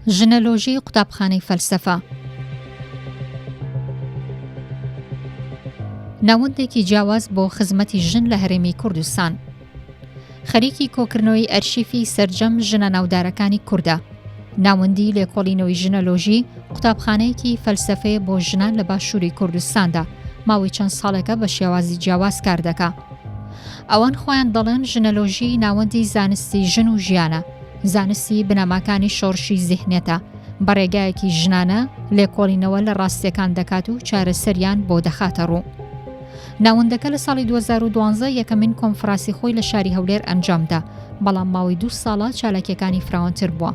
ژنەلۆژی قوتابخانەی فەلسەفە ناوەندێکی جیاواز بۆ خزمەتی ژن لە هەرێمی کوردستان. خەریکی کۆکردنەوەی ئەرشیفی سەرجەم ژنە ناودارەکانی کووردە. ناوەندی لێکۆڵینەوەی ژنەلۆژی قوتابخانەیەکی فەلسەفەیە بۆ ژنان لە باشووری کوردستاندا ماوەی چەند ساڵێکە بە شێوازی جیاواز کار دەکا. ئەوان خۆیان دەڵێن ژنەلۆژی ناوەندی زانستی ژن و ژیانە، زانستی بنەماکانی شۆڕشی زیهنێتە، بەڕێگایەکی ژنانە لێکۆڵینەوە لە ڕاستیەکان دەکات و چارەسەریان بۆ دەخاتە ڕوو. ناوەندەکە لە ساڵی 2012 یەکەمین کۆنفراسی خۆی لە شاری هەولێر ئەنجامدا، بەڵام ماوەی 2 ساڵە چالاکیەکانی فراوانتر بووە.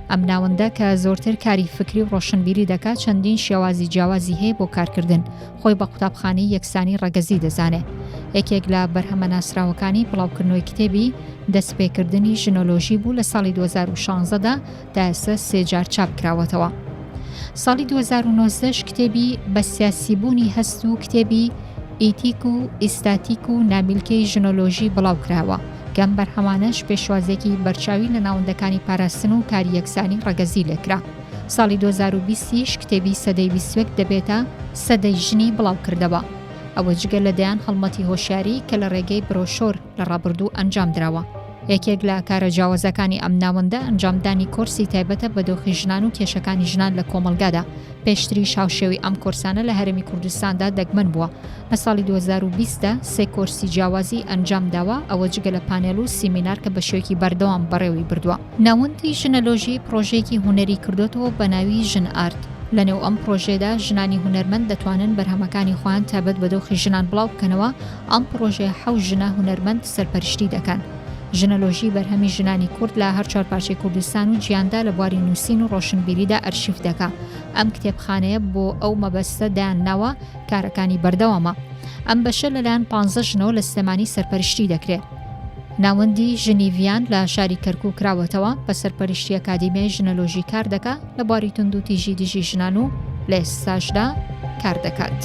ئەم ناوەندە کە زۆرتر کاری فکری و ڕۆشنبیری دەکات چەندین شێوازی جیاوازی هەیە بۆ کارکردن، خۆی بە قوتابخانەی یەکسانی ڕەگەزی دەزانێت. یەکێک لە بەرهەمە ناسراوەکانی بڵاوکردنەوەی کتێبی دەستپێکردنی ژنۆلۆژی بوو لە ساڵی 2016دا تا ئێستا 3 جار چاپ کراوەتەوە. ساڵی 2019 کتێبی بە سیاسیبوونی هەست و کتێبی ئیتیک و ئیستاتیک و نامیلکەی ژنۆلۆژی بڵاو کراوە. گەم بەرهەمانەش پێشوازێکی بەرچاوی لە ناوەندەکانی پاراستن و کاری یەکسانی ڕەگەزی لێکرا. ساڵی 2020 کتێبی سەدەی 21 دەبێتە سەدەی ژنی بڵاو کردەوە. ئەوە جگە لە دەیان هەڵمەتی هۆشیاری کە لە ڕێگەی برۆشۆر لە ڕابردوو ئەنجام درراوە. یەکێک لە کارە جیاوازەکانی ئەم ناوەندە ئەنجامدانی کۆرسی تایبەتە بە دۆخی ژنان و کێشەکانی ژنان لە کۆمەلگادا. پێشتری شاوشێوی ئەم کۆرسانە لە هەرێمی کوردستاندا دەگمەن بووە. لە ساڵی 2020دا 3 کۆرسی جیاوازی ئەنجام داوە، ئەوە جگە لە پانێل و سیمینار کە بە شێوەیەکی بەردەوام بەڕێوەی بردووە. ناوەندی ژنەلۆژی پرۆژەیەکی هونەری کردوێتەوە بە ناوی ژن ئارت. لەنێو ئەم پرۆژێدا ژنانی هونەرمەند دەتوانن بەرهەمەکانی خۆیان تایبەت بە دۆخی ژنان بڵاو بکەنەوە. ئەم پرۆژێ 7 ژنە هونەرمەند سەرپەرشتی دەکەن. ژنەلۆژی بەرهەمی ژنانی کورد لە هەر 4 پارچەی کوردستان و جیاندا لە بواری نووسین و ڕۆشنبیریدا ئەرشیف دەکا. ئەم کتێبخانەیە بۆ ئەو مەبەستە دایانناوە کارەکانی بەردەوامە. ئەم بەشە لەلایەن 15 ژنەوە لە سلێمانی سەرپەرشتی دەکرێت. ناوەندی ژنیڤیان لە شاری کەرکووک کراوەتەوە، بە سەرپەرشتی ئەکادیمیای ژنەلۆژی کار دەکات، لە بواری تونند و تیژی دژی ژنان و لە ئێستاشدا کار دەکات.